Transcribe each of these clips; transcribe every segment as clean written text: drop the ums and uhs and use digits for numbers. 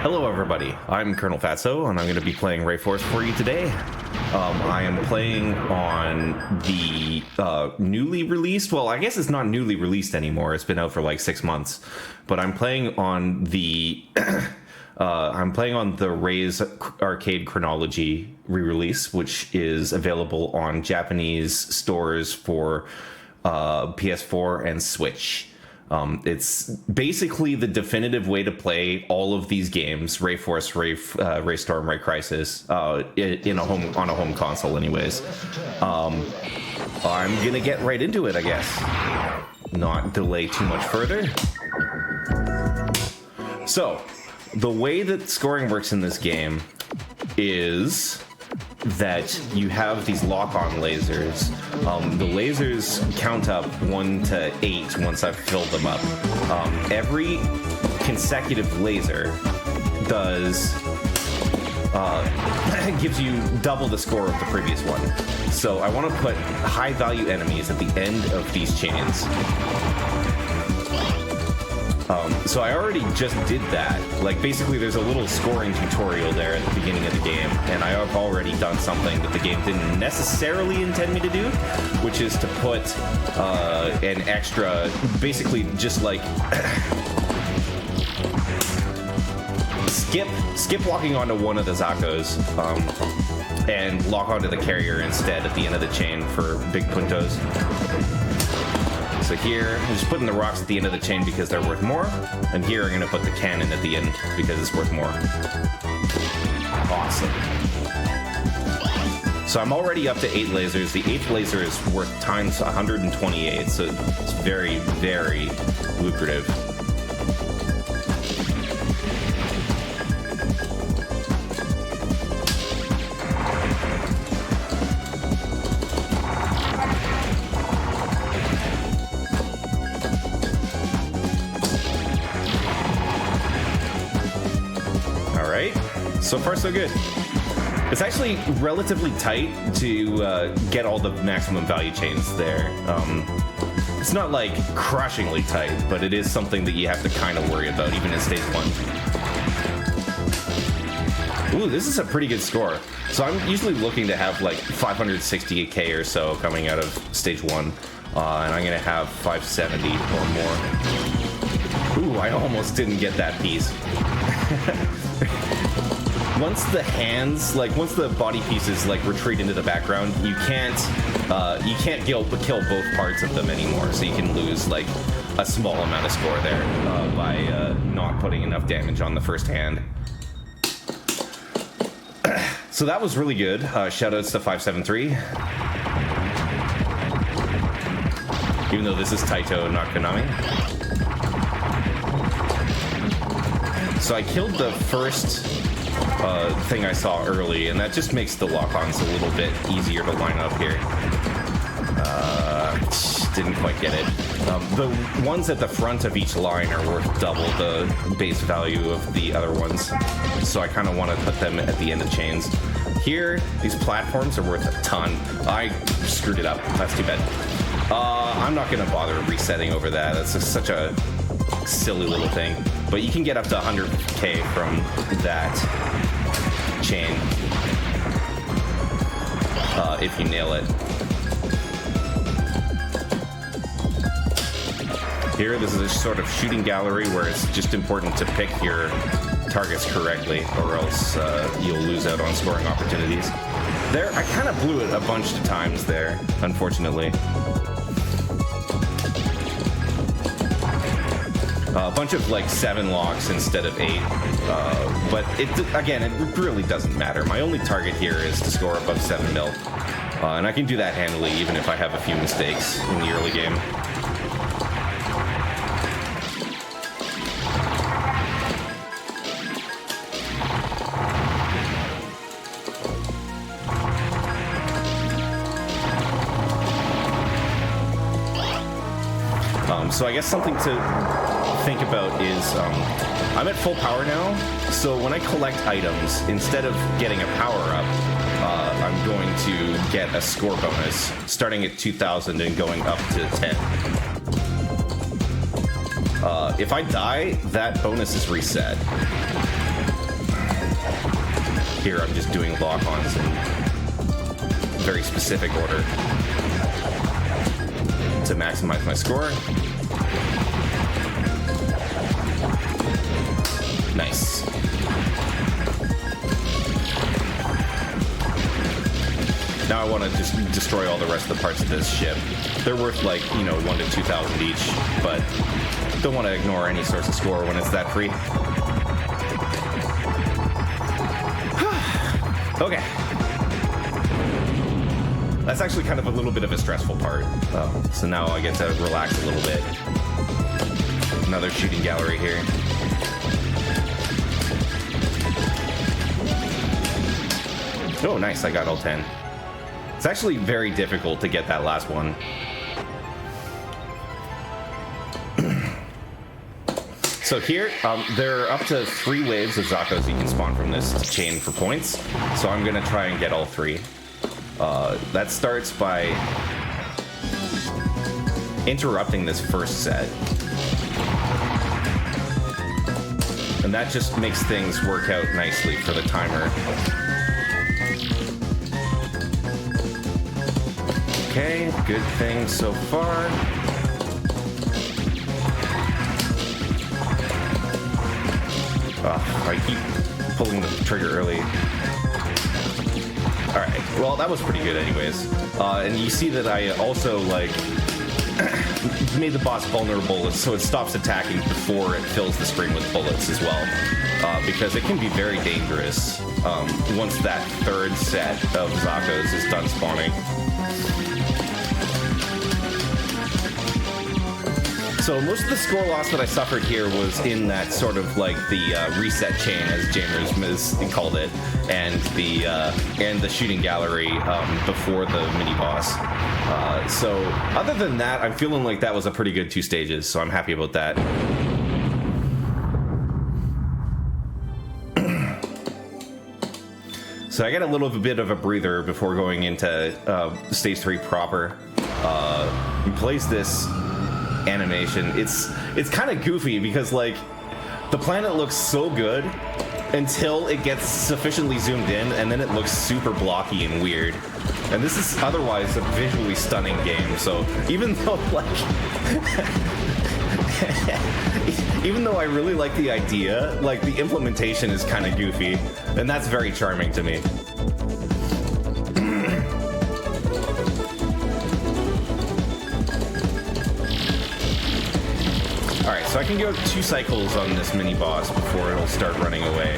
Hello everybody, I'm ColonelFatso and I'm going to be playing Rayforce for you today. I am playing on the newly released, well I guess it's not newly released anymore, it's been out for like 6 months, but I'm playing on the Ray's Arcade Chronology re-release, which is available on Japanese stores for PS4 and Switch. It's basically the definitive way to play all of these games, Rayforce, Raystorm, Ray Crisis, on a home console anyways. I'm gonna get right into it, I guess. Not delay too much further. So, the way that scoring works in this game is that you have these lock-on lasers. The lasers count up 1 to 8 once I've filled them up. Every consecutive laser gives you double the score of the previous one. So I want to put high-value enemies at the end of these chains. So I already just did that. Like, basically there's a little scoring tutorial there at the beginning of the game, and I have already done something that the game didn't necessarily intend me to do, which is to put an extra, basically just like skip locking onto one of the Zakos, and lock onto the carrier instead at the end of the chain for big puntos. So here, I'm just putting the rocks at the end of the chain because they're worth more, and here I'm going to put the cannon at the end because it's worth more. Awesome. So I'm already up to 8 lasers. The 8th laser is worth times 128, so it's very, very lucrative. So far, so good. It's actually relatively tight to get all the maximum value chains there. It's not like crushingly tight, but it is something that you have to kind of worry about, even in stage 1. Ooh, this is a pretty good score. So I'm usually looking to have like 560k or so coming out of stage 1, and I'm gonna have 570 or more. Ooh, I almost didn't get that piece. Once the hands, once the body pieces retreat into the background, you can't kill both parts of them anymore. So you can lose a small amount of score there by not putting enough damage on the first hand. So that was really good. Shoutouts to 573. Even though this is Taito, not Konami. So I killed the first thing I saw early, and that just makes the lock-ons a little bit easier to line up here. Didn't quite get it. The ones at the front of each line are worth double the base value of the other ones, so I kind of want to put them at the end of chains. Here, these platforms are worth a ton. I screwed it up. That's too bad. I'm not going to bother resetting over that. That's just such a silly little thing. But you can get up to 100k from that chain if you nail it. Here, this is a sort of shooting gallery where it's just important to pick your targets correctly, or else you'll lose out on scoring opportunities. There, I kind of blew it a bunch of times there, unfortunately. A bunch of 7 locks instead of 8, but it really doesn't matter. My only target here is to score above 7 mil, and I can do that handily even if I have a few mistakes in the early game. So I guess something to think about is I'm at full power now, so when I collect items, instead of getting a power-up, I'm going to get a score bonus, starting at 2,000 and going up to 10. If I die, that bonus is reset. here I'm just doing lock-ons in very specific order to maximize my score. Nice. Now I want to just destroy all the rest of the parts of this ship. They're worth like, 1 to 2,000 each, but don't want to ignore any source of score when it's that free. Okay. That's actually kind of a little bit of a stressful part. So now I get to relax a little bit. Another shooting gallery here. Oh, nice. I got all 10. It's actually very difficult to get that last one. So here, there are up to 3 waves of Zakos you can spawn from this chain for points. So I'm going to try and get all 3. That starts by interrupting this first set. And that just makes things work out nicely for the timer. Okay, good thing so far. I keep pulling the trigger early. Alright, well that was pretty good anyways. And you see that I also made the boss vulnerable so it stops attacking before it fills the screen with bullets as well. Because it can be very dangerous once that third set of Zakos is done spawning. So most of the score loss that I suffered here was in that sort of the reset chain, as Jamers called it, and the shooting gallery before the mini boss. So other than that, I'm feeling like that was a pretty good 2 stages, so I'm happy about that. So I get a little bit of a breather before going into stage 3 proper. He plays this animation. It's kind of goofy because the planet looks so good until it gets sufficiently zoomed in, and then it looks super blocky and weird. And this is otherwise a visually stunning game. So even though even though I really like the idea, the implementation is kind of goofy, and that's very charming to me. Alright, so I can go 2 cycles on this mini boss before it'll start running away.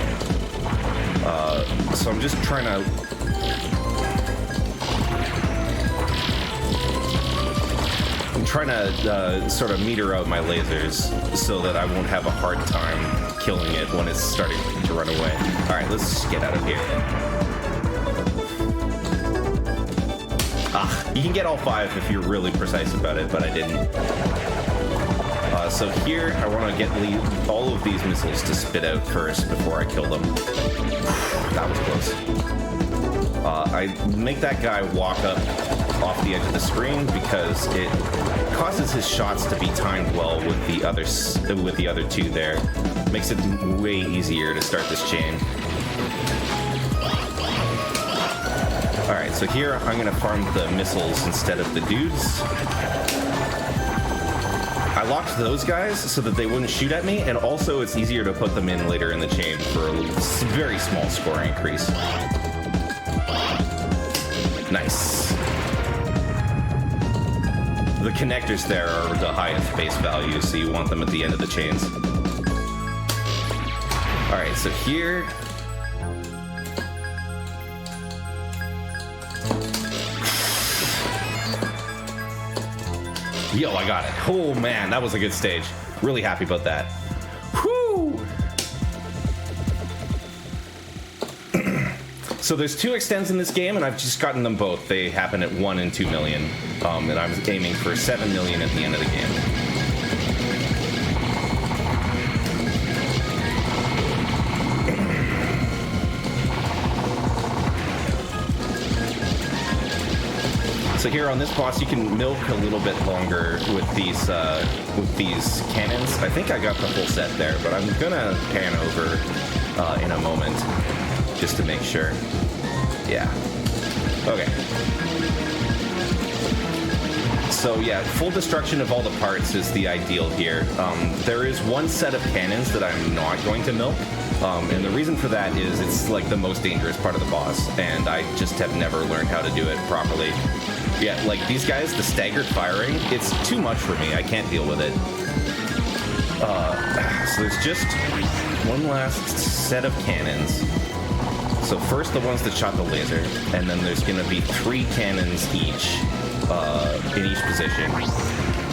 So I'm just trying to sort of meter out my lasers so that I won't have a hard time killing it when it's starting to run away. Alright, let's just get out of here. You can get all 5 if you're really precise about it, but I didn't. So here, I want to get all of these missiles to spit out first before I kill them. That was close. I make that guy walk up off the edge of the screen because it causes his shots to be timed well with the other 2 there. Makes it way easier to start this chain. Alright, so here I'm going to farm the missiles instead of the dudes. I locked those guys so that they wouldn't shoot at me, and also it's easier to put them in later in the chain for a very small score increase. Nice. The connectors there are the highest base value, so you want them at the end of the chains. Alright, so here... Yo, I got it. Oh man, that was a good stage. Really happy about that. Whew! So there's 2 extends in this game, and I've just gotten them both. They happen at 1 and 2 million. And I'm aiming for 7 million at the end of the game. So here on this boss, you can milk a little bit longer with these cannons. I think I got the full set there, but I'm gonna pan over in a moment. just to make sure. Yeah. Okay. So yeah, full destruction of all the parts is the ideal here. There is one set of cannons that I'm not going to milk, and the reason for that is it's like the most dangerous part of the boss, and I just have never learned how to do it properly. Yeah, like these guys, the staggered firing, it's too much for me. I can't deal with it. So there's just one last set of cannons. So first the ones that shot the laser, and then there's going to be 3 cannons each in each position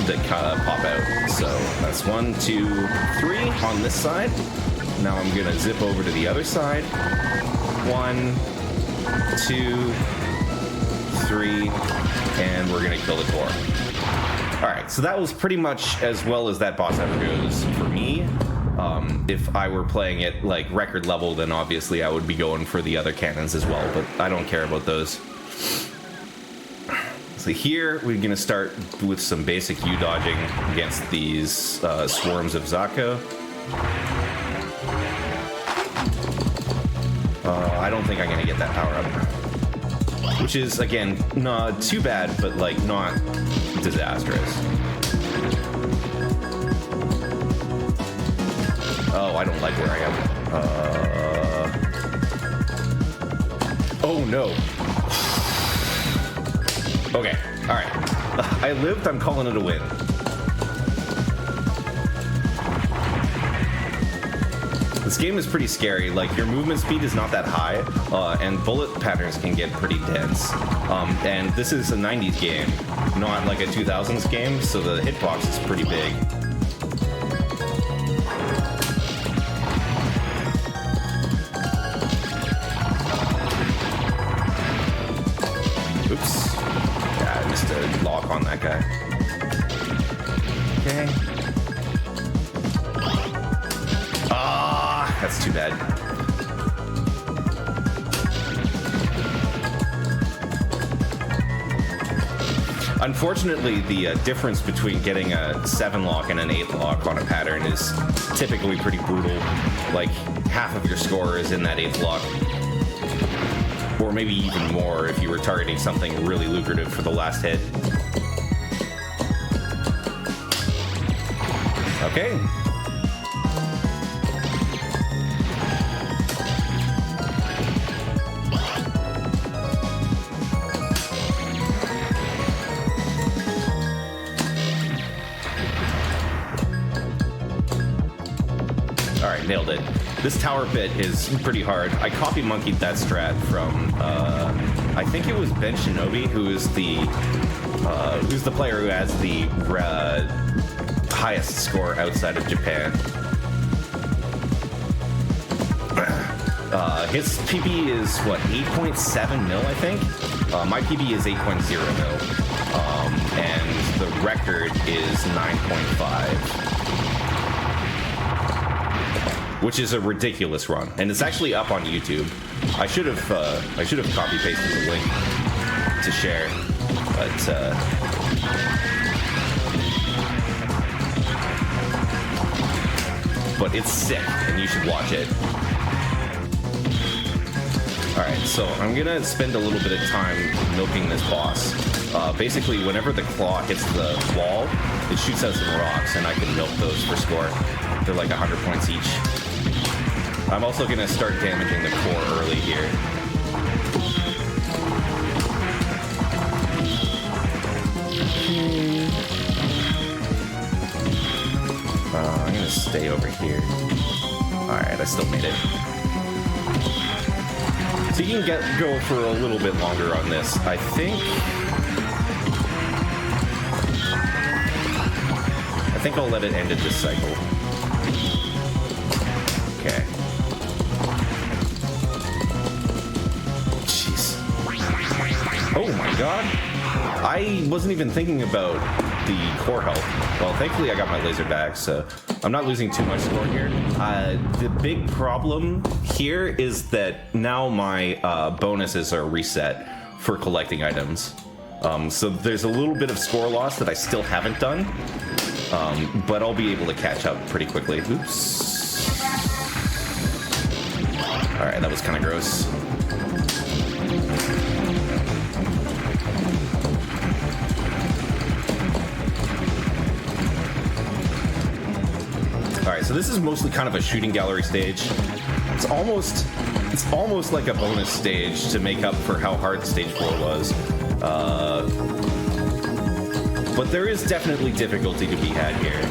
that pop out. So that's 1, 2, 3 on this side. Now I'm going to zip over to the other side. 1, 2, 3, and we're going to kill the core. Alright, so that was pretty much as well as that boss ever goes for me. If I were playing it like record level, then obviously I would be going for the other cannons as well, but I don't care about those. So here we're going to start with some basic U-dodging against these swarms of Zako. I don't think I'm going to get that power up. Which is, again, not too bad, but like not disastrous. Oh, I don't like where I am. Oh no. Okay, alright. I lived, I'm calling it a win. This game is pretty scary. Like, your movement speed is not that high, and bullet patterns can get pretty dense. And this is a 90s game, not like a 2000s game, so the hitbox is pretty big. Oops. Yeah, I missed a lock on that guy. Okay. That's too bad. Unfortunately, the difference between getting a 7 lock and an 8 lock on a pattern is typically pretty brutal. Like, half of your score is in that 8th lock. Or maybe even more if you were targeting something really lucrative for the last hit. Okay. Alright, nailed it. This tower bit is pretty hard. I copy monkeyed that strat from, I think it was Ben Shinobi, who's the player who has the highest score outside of Japan. His PB is, what, 8.7 mil, I think? My PB is 8.0 mil. And the record is 9.5. Which is a ridiculous run, and it's actually up on YouTube. I should have copy pasted the link to share, but it's sick, and you should watch it. All right, so I'm gonna spend a little bit of time milking this boss. Basically, whenever the claw hits the wall, it shoots out some rocks, and I can milk those for score. They're like 100 points each. I'm also going to start damaging the core early here. I'm going to stay over here. Alright, I still made it. So you can go for a little bit longer on this. I think I'll let it end at this cycle. Okay. Oh my god! I wasn't even thinking about the core health. Well, thankfully I got my laser back, so I'm not losing too much score here. The big problem here is that now my bonuses are reset for collecting items. So there's a little bit of score loss that I still haven't done, but I'll be able to catch up pretty quickly. Oops. Alright, that was kind of gross. Alright, so this is mostly kind of a shooting gallery stage. It's almost like a bonus stage to make up for how hard stage 4 was. But there is definitely difficulty to be had here.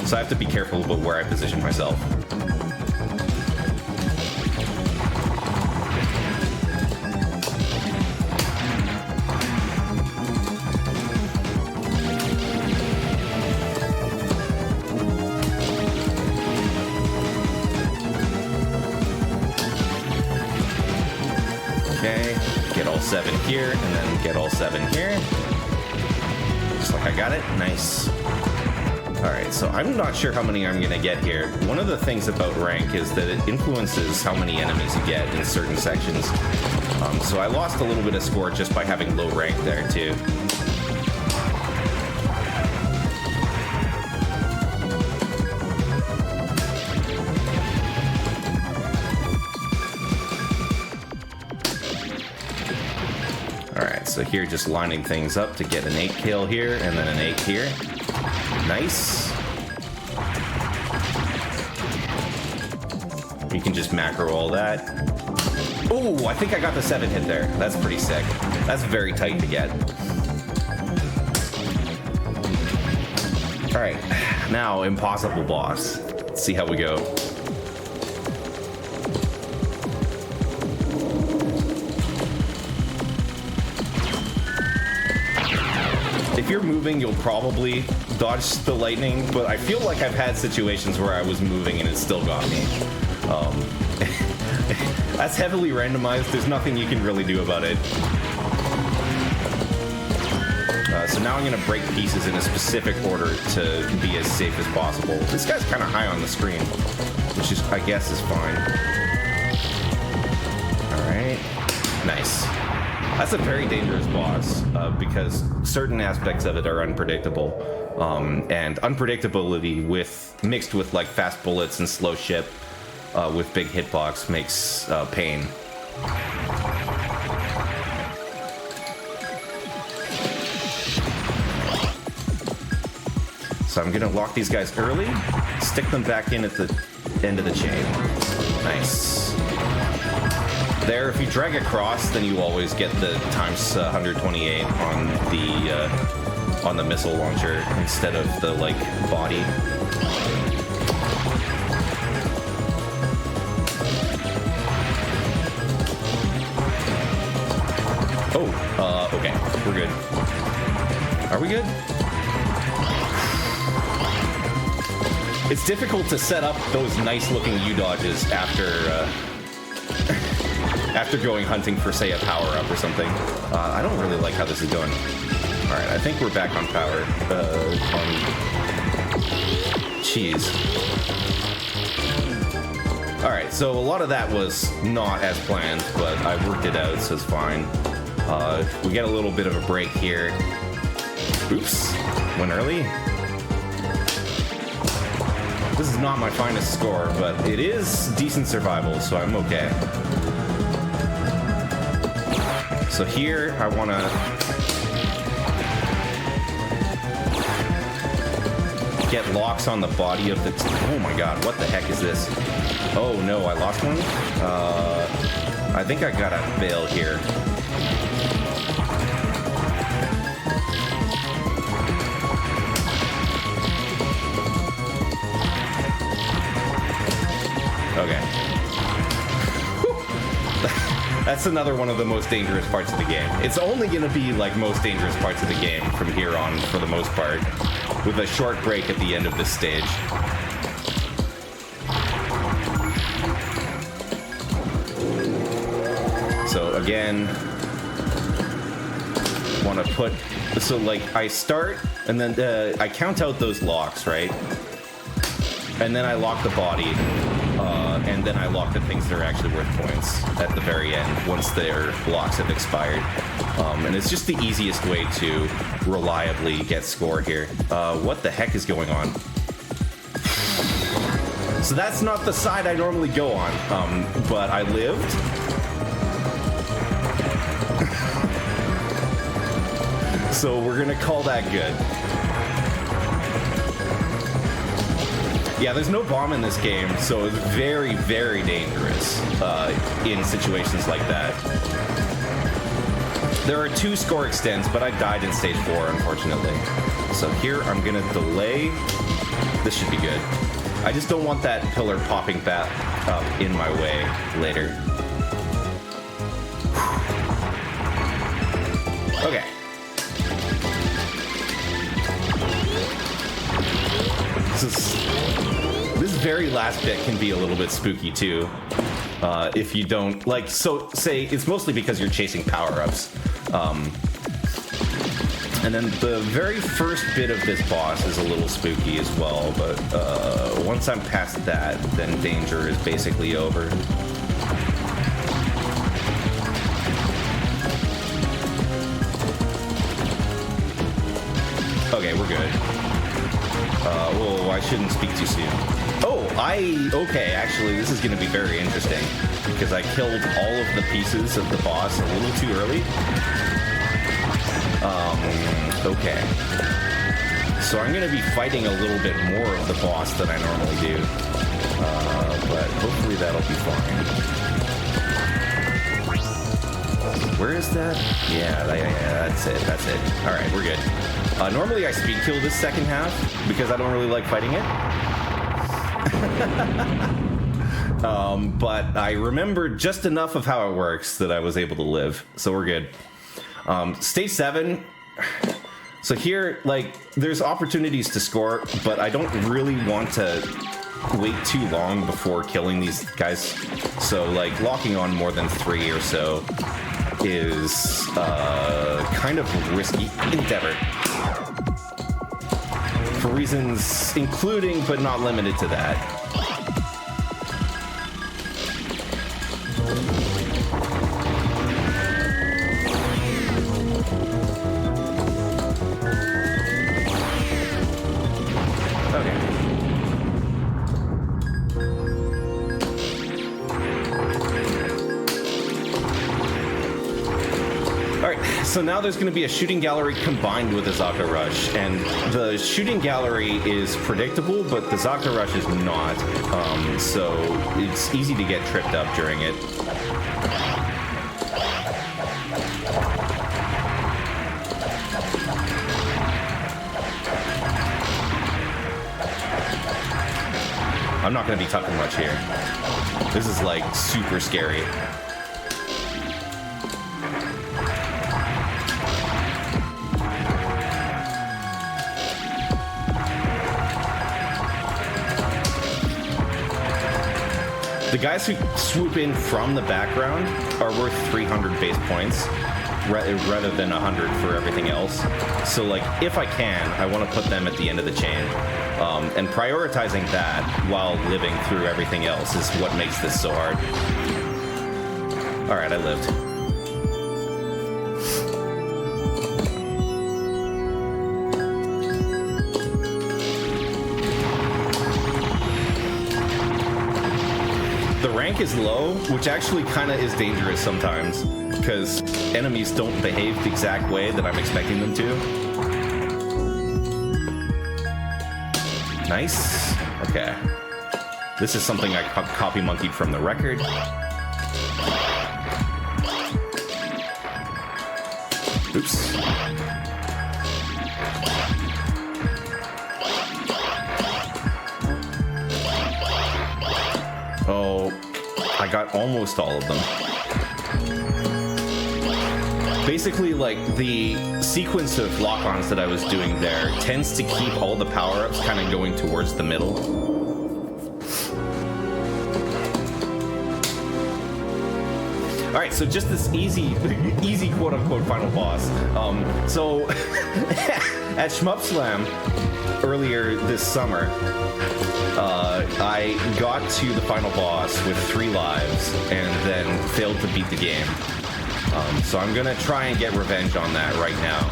So I have to be careful about where I position myself. Okay, get all 7 here, and then get all 7 here. Looks like I got it. Nice. Alright, so I'm not sure how many I'm going to get here. One of the things about rank is that it influences how many enemies you get in certain sections. So I lost a little bit of score just by having low rank there, too. Alright, so here just lining things up to get an 8 kill here, and then an 8 here. Nice. You can just macro all that. Oh, I think I got the 7 hit there. That's pretty sick. That's very tight to get. Alright, now impossible boss. Let's see how we go. If you're moving, you'll probably dodge the lightning, but I feel like I've had situations where I was moving and it still got me. That's heavily randomized. There's nothing you can really do about it. So now I'm going to break pieces in a specific order to be as safe as possible. This guy's kind of high on the screen, which is, I guess, is fine. Alright. Nice. That's a very dangerous boss, because certain aspects of it are unpredictable. And unpredictability mixed with like fast bullets and slow ship with big hitbox makes pain. So I'm gonna lock these guys early, stick them back in at the end of the chain. Nice. There, if you drag across, then you always get the times 128 on the missile launcher instead of the like body. Oh, okay, we're good. Are we good? It's difficult to set up those nice-looking U-dodges after after going hunting for, say, a power-up or something. I don't really like how this is going. Alright, I think we're back on power. Cheese. Alright, so a lot of that was not as planned, but I worked it out, so it's fine. We get a little bit of a break here. Oops. Went early. This is not my finest score, but it is decent survival, so I'm okay. So here, I want to get locks on the body of the... Oh my god, what the heck is this? Oh no, I lost one? I think I got a bail here. Okay. That's another one of the most dangerous parts of the game. It's only going to be like most dangerous parts of the game from here on for the most part, with a short break at the end of this stage. So again, want to put, so like I start and then I count out those locks, right? And then I lock the body. And then I lock the things that are actually worth points at the very end once their blocks have expired. And it's just the easiest way to reliably get score here. What the heck is going on? So that's not the side I normally go on, but I lived. So we're gonna call that good. Yeah, there's no bomb in this game, so it's very, very dangerous in situations like that. There are 2 score extents, but I died in stage 4, unfortunately. So here, I'm gonna delay. This should be good. I just don't want that pillar popping back up in my way later. Okay. This very last bit can be a little bit spooky too. If you don't like, so say it's mostly because you're chasing power-ups. And then the very first bit of this boss is a little spooky as well, but once I'm past that, then danger is basically over. Okay, we're good. Whoa, I shouldn't speak too soon. Oh, okay, actually, this is going to be very interesting, because I killed all of the pieces of the boss a little too early. Okay. So I'm going to be fighting a little bit more of the boss than I normally do. But hopefully that'll be fine. Where is that? Yeah, that's it. Alright, we're good. Normally I speed kill this second half, because I don't really like fighting it. But I remembered just enough of how it works that I was able to live. So we're good. Stage 7. So here, like, there's opportunities to score, but I don't really want to wait too long before killing these guys. So, like, locking on more than 3 or so is kind of a risky endeavor. For reasons including, but not limited to that. So now there's going to be a shooting gallery combined with a Zaka Rush, and the shooting gallery is predictable, but the Zaka Rush is not, so it's easy to get tripped up during it. I'm not going to be tucking much here. This is like super scary. The guys who swoop in from the background are worth 300 base points rather than 100 for everything else. So, like, if I can, I want to put them at the end of the chain. And prioritizing that while living through everything else is what makes this so hard. Alright, I lived. The rank is low, which actually kind of is dangerous sometimes, because enemies don't behave the exact way that I'm expecting them to. Nice. Okay. This is something I copy monkeyed from the record. Oops. Oh, I got almost all of them. Basically, like, the sequence of lock-ons that I was doing there tends to keep all the power-ups kind of going towards the middle. Alright, so just this easy quote-unquote final boss. So, at Shmuptember earlier this summer, I got to the final boss with 3 lives and then failed to beat the game. So I'm gonna try and get revenge on that right now.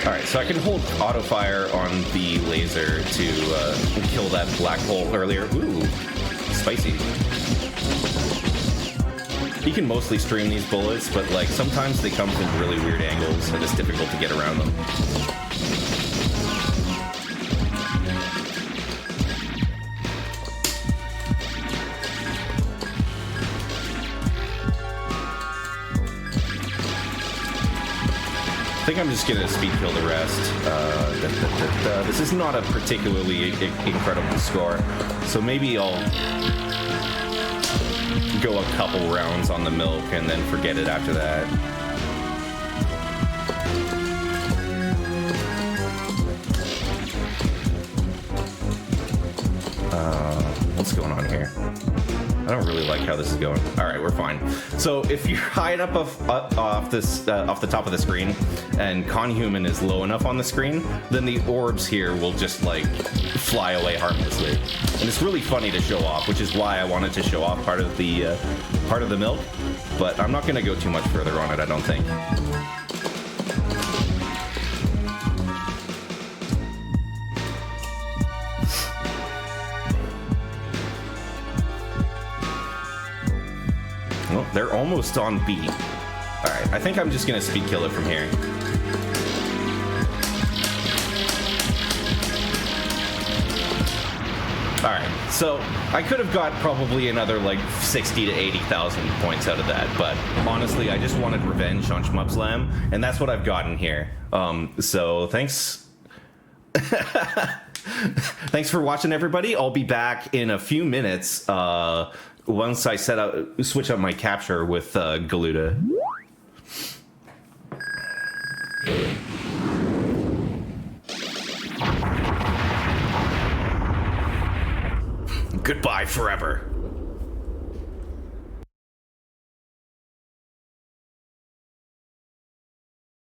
Alright, so I can hold auto fire on the laser to kill that black hole earlier. Ooh, spicy. You can mostly stream these bullets, but like sometimes they come from really weird angles and it's difficult to get around them. I think I'm just gonna speed kill the rest. This is not a particularly incredible score, so maybe I'll go a couple rounds on the milk and then forget it after that. What's going on here? I don't really like how this is going. All right, we're fine. So if you're high enough off the top of the screen, and Conhuman is low enough on the screen, then the orbs here will just like fly away harmlessly, and it's really funny to show off, which is why I wanted to show off part of the milk. But I'm not going to go too much further on it, I don't think. Well, they're almost on beat. Alright, I think I'm just gonna speed kill it from here. Alright, so I could have got probably another like 60 to 80,000 points out of that, but honestly, I just wanted revenge on Shmupslam, and that's what I've gotten here. So thanks. Thanks for watching, everybody. I'll be back in a few minutes. Once I switch up my capture with Galuda. Goodbye forever.